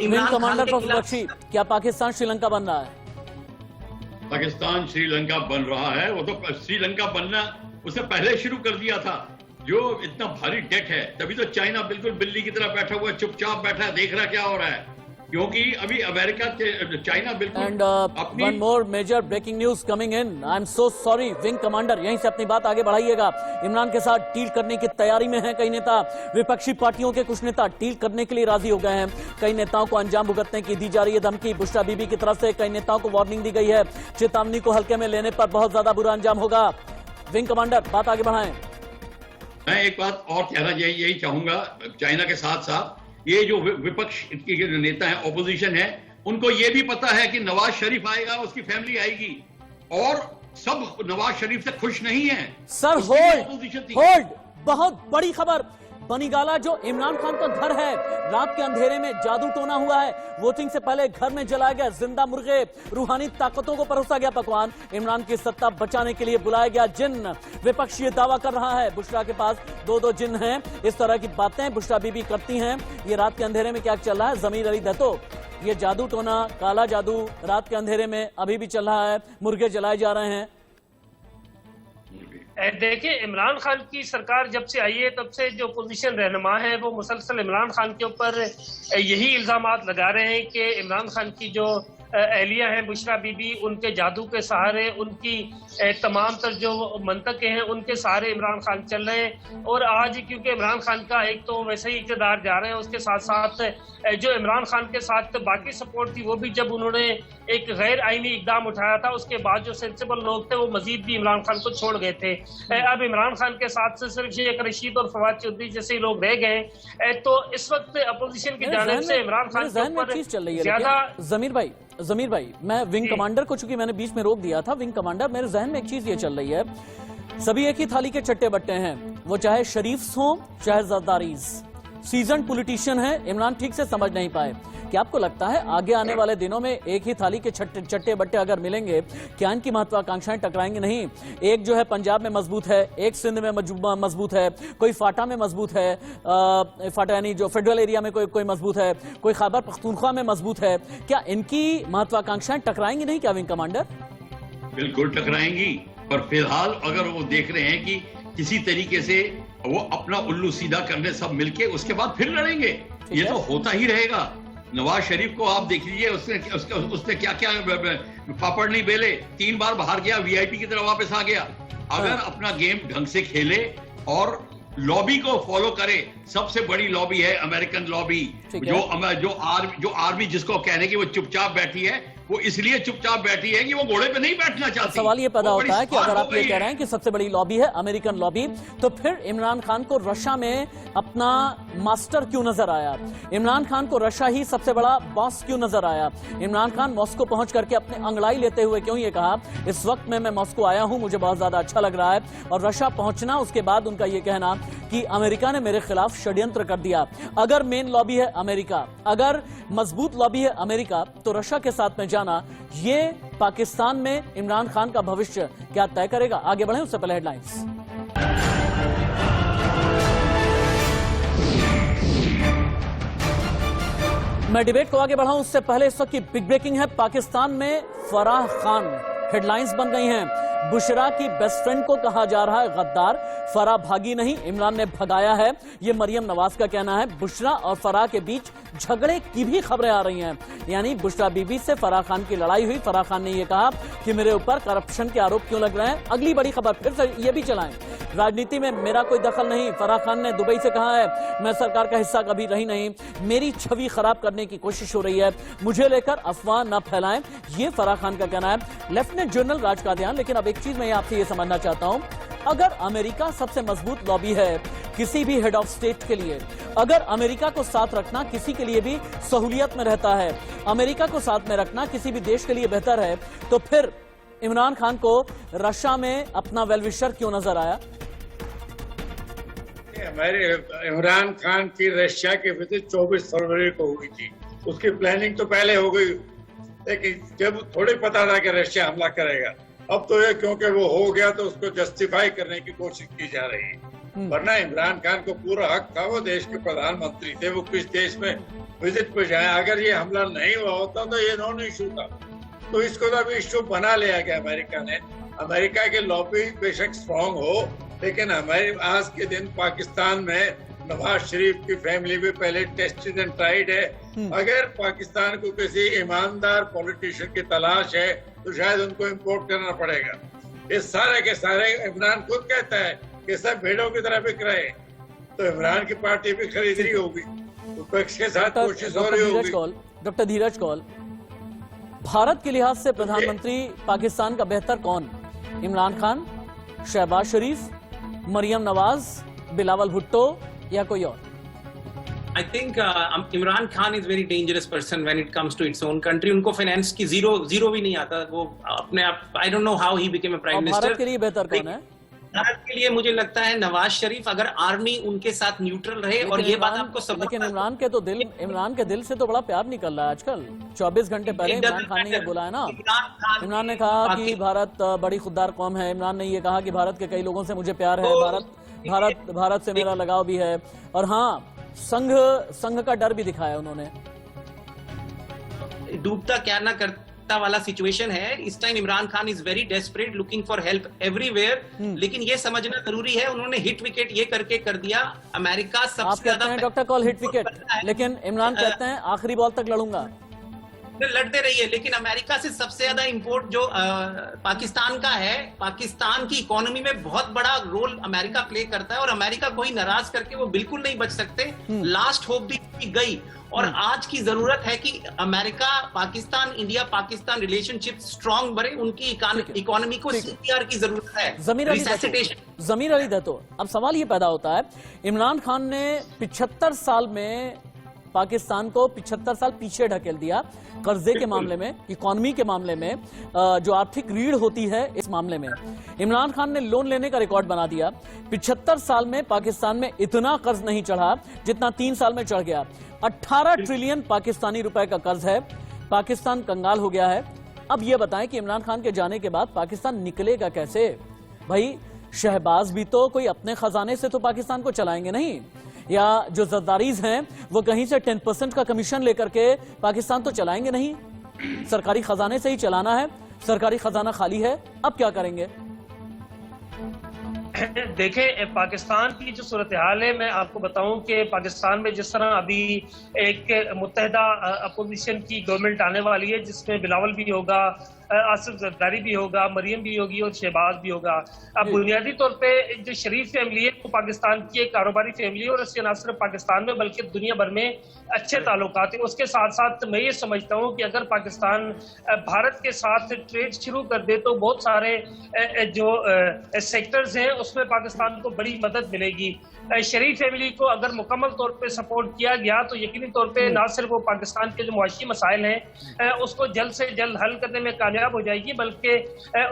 Speaker 6: इमरान खान के खिलाफ।
Speaker 1: क्या पाकिस्तान श्रीलंका बन रहा है?
Speaker 4: पाकिस्तान श्रीलंका बन रहा है, वो तो श्रीलंका बनना उससे पहले शुरू कर दिया था। जो इतना भारी डेट है, तभी तो चाइना बिल्कुल बिल्ली की तरह बैठा हुआ, चुपचाप बैठा है, देख रहा क्या हो रहा है। क्योंकि अभी अमेरिका चाइना बिल्कुल
Speaker 1: and one more major breaking news coming in. I am so sorry wing commander, यहीं से अपनी बात आगे बढ़ाइएगा। इमरान के साथ डील करने की तैयारी में हैं कई नेता। विपक्षी पार्टियों के कुछ नेता डील करने के लिए राजी हो गए हैं। कई नेताओं को अंजाम भुगतने की दी जा रही है धमकी। बुशरा बीबी की तरफ से कई नेताओं को वार्निंग दी गई है, चेतावनी को हल्के में लेने पर बहुत ज्यादा बुरा अंजाम होगा। विंग कमांडर, बात आगे बढ़ाएं।
Speaker 4: मैं एक बात और कहना यही चाहूंगा, चाइना के साथ साथ ये जो विपक्ष के नेता हैं, ऑपोजिशन है, उनको ये भी पता है कि नवाज शरीफ आएगा, उसकी फैमिली आएगी, और सब नवाज शरीफ से खुश नहीं है।
Speaker 1: सर होल्ड, बहुत बड़ी खबर। बनीगाला जो इमरान खान का घर है, रात के अंधेरे में जादू टोना हुआ है। वोटिंग से पहले घर में जलाया गया जिंदा मुर्गे, रूहानी ताकतों को परोसा गया पकवान। इमरान की सत्ता बचाने के लिए बुलाया गया जिन। विपक्ष ये दावा कर रहा है बुशरा के पास 2-2 जिन हैं। इस तरह की बातें बुशरा बीबी करती हैं। ये रात के अंधेरे में क्या चल रहा है? जमीर अली दत्तो, ये जादू टोना, काला जादू रात के अंधेरे में अभी भी चल रहा है, मुर्गे जलाए जा रहे हैं।
Speaker 3: देखिए, इमरान खान की सरकार जब से आई है तब से जो पोजीशन रहनुमा है वो मुसलसल इमरान खान के ऊपर यही इल्जामात लगा रहे हैं कि इमरान खान की जो एहलिया हैं बुशरा बीबी, उनके जादू के सहारे, उनकी तमाम तर जो मंतक़े हैं उनके सहारे इमरान खान चल रहे हैं। और आज क्योंकि इमरान खान का एक तो वैसे ही इक़्तिदार जा रहे हैं, उसके साथ साथ जो इमरान खान के साथ बाकी सपोर्ट थी वो भी जब उन्होंने एक गैर आईनी इकदाम उठाया था, उसके बाद जो सेंसिबल लोग थे वो मजीद भी इमरान खान को छोड़ गए थे। अब इमरान खान के साथ से सिर्फ शेख रशीद और फवाद चौधरी जैसे लोग रह गए। तो इस वक्त अपोजिशन की जानिब से इमरान खान के ऊपर ज्यादा।
Speaker 1: जमीर भाई, मैं विंग कमांडर को, चूंकि मैंने बीच में रोक दिया था, विंग कमांडर, मेरे जहन में एक चीज ये चल रही है, सभी एक ही थाली के चट्टे बट्टे हैं, वो चाहे शरीफ्स हों चाहे जरदारीज। सीजन पॉलिटिशियन है, इमरान ठीक से समझ नहीं पाए। क्या आपको लगता है आगे आने वाले दिनों में एक ही थाली के चट्टे बट्टे अगर मिलेंगे, क्या इनकी महत्वाकांक्षाएं टकराएंगी नहीं? एक जो है पंजाब में मजबूत है, एक सिंध में मजबूत है, कोई फाटा में मजबूत है, फाटा यानी जो फेडरल एरिया में कोई मजबूत है, कोई खैबर पख्तूनख्वा में मजबूत है। क्या इनकी महत्वाकांक्षाएं टकराएंगी नहीं क्या विंग कमांडर?
Speaker 4: बिल्कुल टकराएंगी, पर फिलहाल अगर वो देख रहे हैं कि किसी तरीके से वो अपना उल्लू सीधा करने सब मिलके, उसके बाद फिर लड़ेंगे। ये तो होता ही रहेगा। नवाज शरीफ को आप देख लीजिए, उसने क्या क्या पापड़ नहीं बेले, 3 बार बाहर गया, वीआईपी की तरह वापस आ गया। अगर अपना गेम ढंग से खेले और लॉबी को फॉलो करे, सबसे बड़ी लॉबी है अमेरिकन लॉबी, जो आर्मी जिसको कहने की वो चुपचाप बैठी है, वो इसलिए चुपचाप बैठी है कि वो घोड़े पे नहीं बैठना चाहती।
Speaker 1: सवाल ये पैदा होता है कि अगर आप ये कह रहे हैं कि सबसे बड़ी लॉबी है अमेरिकन लॉबी, तो फिर इमरान खान को रशिया में अपना मास्टर क्यों नजर आया? इमरान खान को रशिया ही सबसे बड़ा बॉस क्यों नजर आया? इमरान खान मॉस्को पहुंच करके अपने अंगड़ाई लेते हुए क्यों ये कहा, इस वक्त में मैं मॉस्को आया हूं, मुझे बहुत ज्यादा अच्छा लग रहा है? और रशिया पहुंचना, उसके बाद उनका ये कहना कि अमेरिका ने मेरे खिलाफ षड्यंत्र कर दिया। अगर मेन लॉबी है अमेरिका, अगर मजबूत लॉबी है अमेरिका, तो रशिया के साथ में जाना ये पाकिस्तान में इमरान खान का भविष्य क्या तय करेगा? आगे बढ़े उससे पहले हेडलाइंस। मैं डिबेट को आगे बढ़ाऊं उससे पहले इस वक्त की बिग ब्रेकिंग है। पाकिस्तान में फराह खान, हेडलाइंस बन गई हैं। बुशरा की बेस्ट फ्रेंड को कहा जा रहा है गद्दार। फराह भागी नहीं, इमरान ने भगाया है, ये मरियम नवाज का कहना है। बुशरा और फराह के बीच झगड़े की भी खबरें आ रही हैं, यानी बुशरा बीबी से फराह खान की लड़ाई हुई। फराह खान ने यह कहा कि मेरे ऊपर करप्शन के आरोप क्यों लग रहे हैं। अगली बड़ी खबर फिर से ये भी चलाएं, राजनीति में मेरा कोई दखल नहीं। फराह खान ने दुबई से कहा है मैं सरकार का हिस्सा कभी रही नहीं, मेरी छवि खराब करने की कोशिश हो रही है, मुझे लेकर अफवाह न फैलाएं, ये फराह खान का कहना है। लेफ्टिनेंट जनरल राज कादियान, लेकिन अब एक चीज मैं आपसे ये समझना चाहता हूं, अगर अमेरिका सबसे मजबूत लॉबी है किसी भी हेड ऑफ स्टेट के लिए, अगर अमेरिका को साथ रखना किसी के लिए भी सहूलियत में रहता है, अमेरिका को साथ में रखना किसी भी देश के लिए बेहतर है, तो फिर इमरान खान को रशिया में अपना वेलविशर क्यों नजर आया?
Speaker 5: हमारे इमरान खान की रशिया की विजिट 24 फरवरी को हुई थी, उसकी प्लानिंग तो पहले हो गई, लेकिन जब थोड़ी पता था कि रशिया हमला करेगा, अब तो ये क्योंकि वो हो गया तो उसको जस्टिफाई करने की कोशिश की जा रही है। वरना इमरान खान को पूरा हक था, वो देश के प्रधानमंत्री थे, वो किस देश में विजिट पे जाए। अगर ये हमला नहीं हुआ होता तो ये नॉन इशू था, तो इसको तो अभी इशू बना लिया गया अमेरिका ने। अमेरिका के लॉबी बेशक स्ट्रॉन्ग हो, लेकिन हमारे आज के दिन पाकिस्तान में नवाज शरीफ की फैमिली भी पहले टेस्टेड एंड ट्राइड है। अगर पाकिस्तान को किसी ईमानदार पॉलिटिशियन की तलाश है तो शायद उनको इम्पोर्ट करना पड़ेगा। ये सारे के सारे इमरान खुद कहता है कि सब भेड़ों की तरह बिक रहे हैं, तो इमरान की पार्टी भी खरीद रही होगी, विपक्ष के साथ कोशिश हो रही होगी।
Speaker 1: डॉक्टर धीरज कौल, भारत के लिहाज से प्रधानमंत्री पाकिस्तान का बेहतर कौन? इमरान खान, शहबाज शरीफ, मरियम नवाज, बिलावल भुट्टो या कोई और?
Speaker 6: I think Imran Khan is very dangerous person when it comes to its own country. उनको फाइनेंस की जीरो भी नहीं आता, वो अपने आप I don't know how he became a prime minister.
Speaker 1: Bharat के लिए बेहतर कौन है?
Speaker 6: भारत के लिए मुझे लगता है नवाज शरीफ, अगर आर्मी उनके साथ न्यूट्रल रहे। और ये बात आपको सब,
Speaker 1: लेकिन इमरान के दिल से तो बड़ा प्यार निकल रहा है आजकल। 24 घंटे पहले इमरान खान ने ये बोला है ना, इमरान ने कहा कि भारत बड़ी खुददार कौम है। इमरान ने ये कहा कि भारत के कई लोगों से मुझे प्यार है, भारत से मेरा लगाव भी है। और हाँ, संघ का डर भी दिखाया उन्होंने।
Speaker 6: डूबता क्या ना करता वाला सिचुएशन है इस time. Imran Khan is very desperate, looking for help everywhere. लेकिन ये समझना जरूरी है, उन्होंने हिट विकेट ये करके कर दिया। अमेरिका सबसे ज्यादा,
Speaker 1: डॉक्टर कॉल हिट विकेट, लेकिन इमरान कहते हैं आखिरी बॉल तक लड़ूंगा।
Speaker 6: लड़ते रहिए, लेकिन अमेरिका से सबसे ज्यादा इंपोर्ट जो पाकिस्तान का है, पाकिस्तान की इकोनॉमी में बहुत बड़ा रोल अमेरिका प्ले करता है। और अमेरिका को ही नाराज करके वो बिल्कुल नहीं बच सकते। लास्ट होप भी गई। और आज की जरूरत है कि America Pakistan, India Pakistan relationship strong बने। उनकी इकोनॉमी को सीपीआर की जरूरत है,
Speaker 1: जमीर अली दत्तो। अब सवाल ये पैदा होता है, इमरान खान ने 75 साल में पाकिस्तान को 75 साल पीछे ढकेल दिया कर्जे के मामले में, इकोनॉमी के मामले में, जो आर्थिक रीढ़ होती है इस मामले में। इमरान खान ने लोन लेने का रिकॉर्ड बना दिया। 75 साल में पाकिस्तान में इतना कर्ज नहीं चढ़ा जितना 3 साल में चढ़ गया। 18 ट्रिलियन पाकिस्तानी रुपए का कर्ज है। पाकिस्तान कंगाल हो गया है। अब यह बताएं कि इमरान खान के जाने के बाद पाकिस्तान निकलेगा कैसे? भाई, शहबाज भी तो कोई अपने खजाने से तो पाकिस्तान को चलाएंगे नहीं, या जो जरदारीज हैं वो कहीं से 10% का कमीशन लेकर के पाकिस्तान तो चलाएंगे नहीं। सरकारी खजाने से ही चलाना है, सरकारी खजाना खाली है। अब क्या करेंगे?
Speaker 3: देखें, पाकिस्तान की जो सूरत हाल है, मैं आपको बताऊं कि पाकिस्तान में जिस तरह अभी एक मुत्तहिदा अपोजिशन की गवर्नमेंट आने वाली है, जिसमें बिलावल भी होगा, आसिफ जरदारी भी होगा, मरियम भी होगी और शहबाज भी होगा। अब बुनियादी तौर पे जो शरीफ फैमिली है वो पाकिस्तान की एक कारोबारी फैमिली है और इसके न सिर्फ पाकिस्तान में बल्कि दुनिया भर में अच्छे ताल्लुकात हैं। उसके साथ साथ मैं ये समझता हूँ कि अगर पाकिस्तान भारत के साथ ट्रेड शुरू कर दे तो बहुत सारे जो सेक्टर्स हैं उसमें पाकिस्तान को बड़ी मदद मिलेगी। शरीफ फैमिली को अगर मुकम्मल तौर पे सपोर्ट किया गया तो यकीनी तौर पे ना सिर्फ वो पाकिस्तान के जो मुआशी मसाइल हैं उसको जल्द से जल्द हल करने में कामयाब हो जाएगी, बल्कि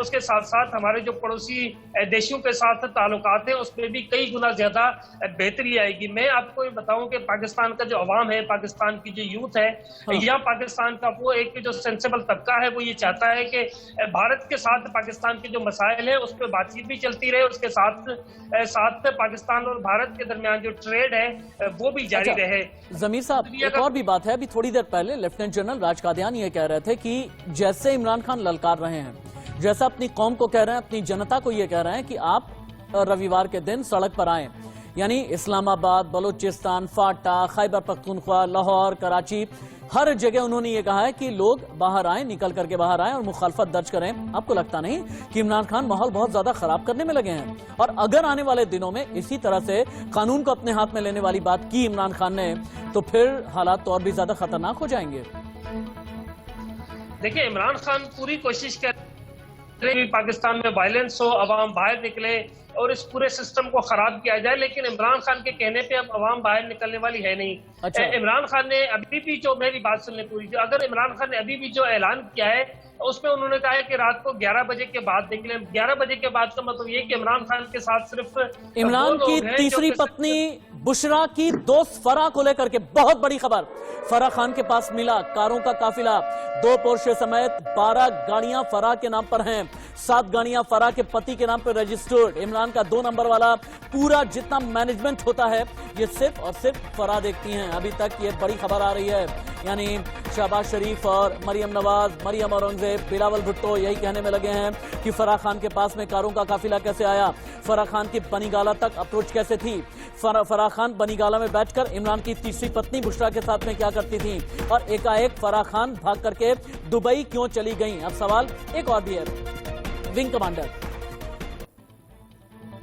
Speaker 3: उसके साथ साथ हमारे जो पड़ोसी देशों के साथ ताल्लुकात हैं उसमें भी कई गुना ज्यादा बेहतरी आएगी। मैं आपको ये बताऊं कि पाकिस्तान का जो अवाम है, पाकिस्तान की जो यूथ है, या पाकिस्तान का वो एक जो सेंसिबल तबका है, वो ये चाहता है कि भारत के साथ पाकिस्तान के जो मसाइल है उस पर बातचीत भी चलती रहे, उसके साथ पाकिस्तान और भारत के दरमियान जो ट्रेड है वो भी जारी रहे।
Speaker 1: जमीर साहब, एक और भी बात है। अभी थोड़ी देर पहले लेफ्टिनेंट जनरल राज कादियान ये कह रहे थे कि जैसे इमरान खान ललकार रहे हैं, जैसा अपनी कौम को कह रहे हैं, अपनी जनता को ये कह रहे हैं कि आप रविवार के दिन सड़क पर आएं, यानी इस्लामाबाद, बलूचिस्तान, फाटा, खैबर पख्तूनख्वा, लाहौर, कराची, हर जगह उन्होंने ये कहा है कि लोग बाहर आएं, निकल करके बाहर आएं और मुखालफत दर्ज करें। आपको लगता नहीं कि इमरान खान माहौल बहुत ज्यादा खराब करने में लगे हैं? और अगर आने वाले दिनों में इसी तरह से कानून को अपने हाथ में लेने वाली बात की इमरान खान ने, तो फिर हालात तो और भी ज्यादा खतरनाक हो जाएंगे।
Speaker 3: देखिए, इमरान खान पूरी कोशिश कर रहे पाकिस्तान में वायलेंस हो, अवाम बाहर निकले और इस पूरे सिस्टम को खराब किया जाए, लेकिन इमरान खान के कहने पे अब अवाम बाहर निकलने वाली है नहीं। अच्छा। इमरान खान ने अभी भी जो, मेरी बात सुनने पूरी, जो अगर इमरान खान ने अभी भी जो ऐलान किया है उसमें उन्होंने कहा है कि रात को 11 बजे के बाद निकले। 11 बजे के बाद का मतलब ये कि इमरान खान के साथ सिर्फ
Speaker 1: इमरान की तीसरी पत्नी बुशरा की दोस्त फराह को लेकर के बहुत बड़ी खबर। फराह खान के पास मिला कारों का काफिला, 2 पोर्शे समेत 12 गाड़ियां फराह के नाम पर हैं, 7 गाड़ियां फराह के पति के नाम पर रजिस्टर्ड। इमरान का 2 नंबर वाला पूरा जितना मैनेजमेंट होता है ये सिर्फ और सिर्फ फराह देखती हैं। अभी तक ये बड़ी खबर आ रही है, यानी शहबाज शरीफ और मरियम नवाज, मरियम औरंगजेब, बिलावल भुट्टो यही कहने में लगे हैं कि फराह खान के पास में कारों का काफिला कैसे आया, फराह खान की बनीगाला तक अप्रोच कैसे थी, फराह खान बनीगाला में बैठकर इमरान की तीसरी पत्नी बुशरा के साथ में क्या करती थी, और एकाएक फराह खान भाग करके दुबई क्यों चली गई। अब सवाल एक और भी है, विंग कमांडर,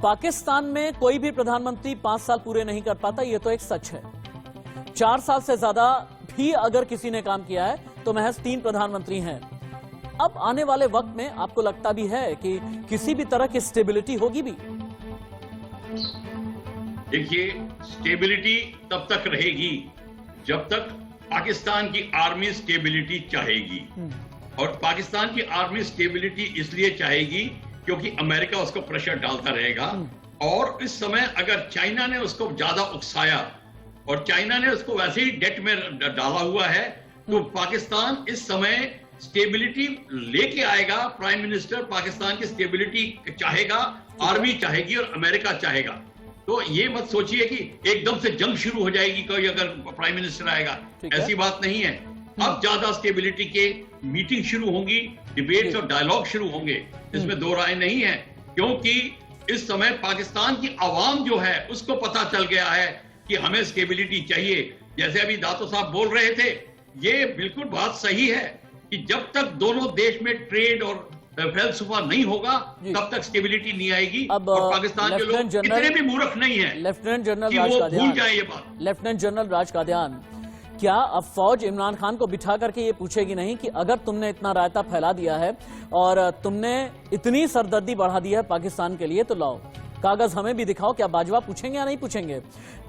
Speaker 1: पाकिस्तान में कोई भी प्रधानमंत्री 5 साल पूरे नहीं कर पाता, यह तो एक सच है। 4 साल से ज्यादा भी अगर किसी ने काम किया है तो महज 3 प्रधानमंत्री हैं। अब आने वाले वक्त में आपको लगता भी है कि किसी भी तरह की स्टेबिलिटी होगी भी?
Speaker 4: देखिए, स्टेबिलिटी तब तक रहेगी जब तक पाकिस्तान की आर्मी स्टेबिलिटी चाहेगी, और पाकिस्तान की आर्मी स्टेबिलिटी इसलिए चाहेगी क्योंकि अमेरिका उसको प्रेशर डालता रहेगा, और इस समय अगर चाइना ने उसको ज्यादा उकसाया और चाइना ने उसको वैसे ही डेट में डाला हुआ है, तो पाकिस्तान इस समय स्टेबिलिटी लेके आएगा। प्राइम मिनिस्टर पाकिस्तान की स्टेबिलिटी चाहेगा, आर्मी चाहेगी और अमेरिका चाहेगा। तो ये मत सोचिए कि एकदम से जंग शुरू हो जाएगी कोई अगर प्राइम मिनिस्टर आएगा, ऐसी बात नहीं है। अब ज्यादा स्टेबिलिटी के मीटिंग शुरू होंगी, डिबेट्स और डायलॉग शुरू होंगे, इसमें दो राय नहीं है, क्योंकि इस समय पाकिस्तान की आवाम जो है उसको पता चल गया है कि हमें स्टेबिलिटी चाहिए। जैसे अभी दातो साहब बोल रहे थे, ये बिल्कुल बात सही है कि जब तक दोनों देश में ट्रेड और फैलसफा नहीं होगा तब तक स्टेबिलिटी नहीं आएगी।
Speaker 1: अब
Speaker 4: और पाकिस्तान के लोग इतने भी मूर्ख नहीं है
Speaker 1: लेफ्टिनेंट जनरल
Speaker 4: कि
Speaker 1: राज
Speaker 4: वो
Speaker 1: कादियान,
Speaker 4: भूल जाए ये बात।
Speaker 1: लेफ्टिनेंट जनरल राज कादियान, क्या अब फौज इमरान खान को बिठा करके ये पूछेगी नहीं कि अगर तुमने इतना रायता फैला दिया है और तुमने इतनी सरदर्दी बढ़ा दी है पाकिस्तान के लिए, तो लाओ कागज हमें भी दिखाओ। क्या बाजवा पूछेंगे या नहीं पूछेंगे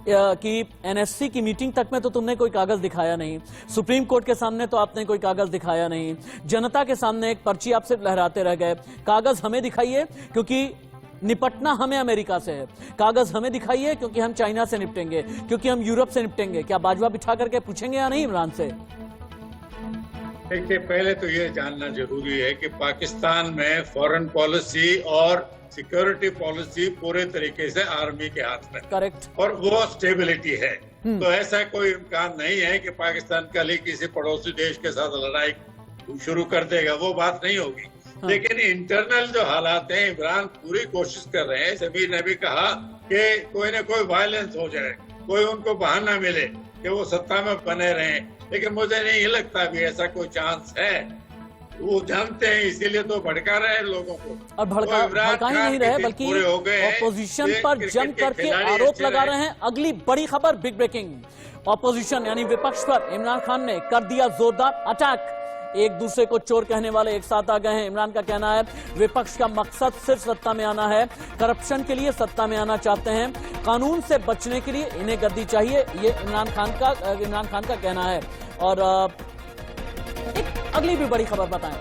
Speaker 1: कि एनएससी की मीटिंग तक में तो तुमने कोई कागज दिखाया नहीं, सुप्रीम कोर्ट के सामने तो आपने कोई कागज दिखाया नहीं, जनता के सामने एक पर्ची आप सिर्फ लहराते रह गए। कागज हमें दिखाइए क्योंकि निपटना हमें अमेरिका से है, कागज हमें दिखाइए क्योंकि हम चाइना से निपटेंगे, क्योंकि हम यूरोप से निपटेंगे। क्या बाजवा बिठा करके पूछेंगे या नहीं इमरान से?
Speaker 5: देखिए, पहले तो ये जानना जरूरी है कि पाकिस्तान में फॉरेन पॉलिसी और सिक्योरिटी पॉलिसी पूरे तरीके से आर्मी के हाथ में,
Speaker 1: करेक्ट, और
Speaker 5: वो स्टेबिलिटी है। तो ऐसा कोई इम्कान नहीं है कि पाकिस्तान कल ही किसी पड़ोसी देश के साथ लड़ाई शुरू कर देगा, वो बात नहीं होगी। लेकिन इंटरनल जो हालात हैं, इमरान पूरी कोशिश कर रहे हैं। समीर ने भी कहा कि कोई ना कोई वायलेंस हो जाए, कोई उनको बहाना मिले कि वो सत्ता में बने रहें, लेकिन मुझे नहीं लगता भी ऐसा कोई चांस है। वो जानते हैं, इसीलिए तो भड़का रहे हैं लोगों को,
Speaker 1: और भड़का ही नहीं रहे बल्कि ऑपोजिशन पर जम करके आरोप लगा रहे हैं। अगली बड़ी खबर, बिग ब्रेकिंग, ऑपोजिशन यानी विपक्ष पर इमरान खान ने कर दिया जोरदार अटैक। एक दूसरे को चोर कहने वाले एक साथ आ गए हैं। इमरान का कहना है विपक्ष का मकसद सिर्फ सत्ता में आना है, करप्शन के लिए सत्ता में आना चाहते हैं, कानून से बचने के लिए इन्हें गद्दी चाहिए, ये इमरान खान का कहना है। और एक अगली भी बड़ी खबर बताएं,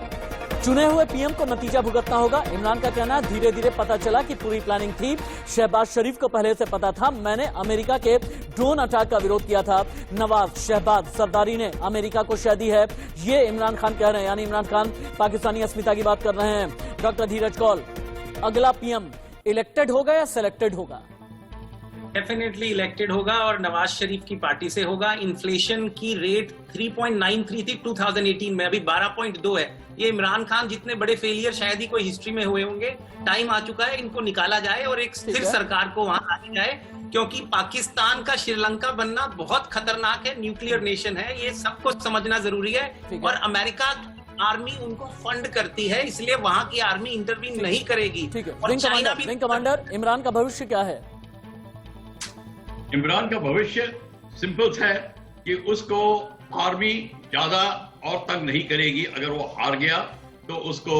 Speaker 1: चुने हुए पीएम को नतीजा भुगतना होगा। इमरान का कहना है धीरे धीरे पता चला कि पूरी प्लानिंग थी, शहबाज शरीफ को पहले से पता था, मैंने अमेरिका के ड्रोन अटैक का विरोध किया था, नवाज, शहबाज, सरदारी ने अमेरिका को शह दी है, ये इमरान खान कह रहे हैं। यानी इमरान खान पाकिस्तानी अस्मिता की बात कर रहे हैं। डॉक्टर धीरज कौल, अगला पीएम इलेक्टेड होगा या सिलेक्टेड होगा?
Speaker 6: डेफिनेटली इलेक्टेड होगा और नवाज शरीफ की पार्टी से होगा। इन्फ्लेशन की रेट 3.93 थी 2018 में, अभी 12.2 है। ये इमरान खान जितने बड़े फेलियर शायद ही कोई हिस्ट्री में हुए होंगे। टाइम आ चुका है इनको निकाला जाए और एक स्थिर सरकार को वहां लाया जाए, क्योंकि पाकिस्तान का श्रीलंका बनना बहुत खतरनाक है, न्यूक्लियर नेशन है, ये सबको समझना जरूरी है। और अमेरिका आर्मी उनको फंड करती है, इसलिए वहां की आर्मी इंटरवीन नहीं करेगी।
Speaker 1: विंग कमांडर, इमरान का भविष्य क्या है?
Speaker 4: इमरान का भविष्य सिंपल है कि उसको आर्मी ज्यादा और तंग नहीं करेगी। अगर वो हार गया तो उसको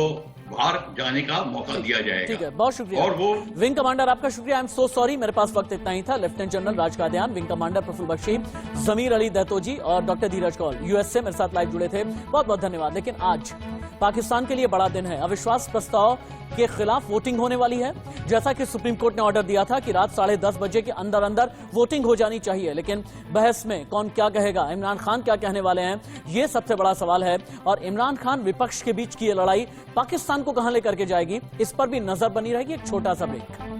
Speaker 4: बाहर जाने का मौका दिया जाएगा।
Speaker 1: ठीक है, बहुत शुक्रिया। और वो विंग कमांडर आपका शुक्रिया। आई एम सो सॉरी, मेरे पास वक्त इतना ही था। लेफ्टिनेंट जनरल राज कादियान, विंग कमांडर प्रफुल्ल बख्शी, जमीर अली दहतोजी और डॉक्टर धीरज कौल यूएस से मेरे साथ लाइव जुड़े थे, बहुत बहुत धन्यवाद। लेकिन आज पाकिस्तान के लिए बड़ा दिन है। अविश्वास प्रस्ताव के खिलाफ वोटिंग होने वाली है। जैसा कि सुप्रीम कोर्ट ने ऑर्डर दिया था कि रात 10:30 बजे के अंदर अंदर वोटिंग हो जानी चाहिए, लेकिन बहस में कौन क्या कहेगा, इमरान खान क्या कहने वाले हैं, ये सबसे बड़ा सवाल है। और इमरान खान विपक्ष के बीच की ये लड़ाई पाकिस्तान को कहां लेकर के जाएगी, इस पर भी नजर बनी रहेगी। एक छोटा सा ब्रेक।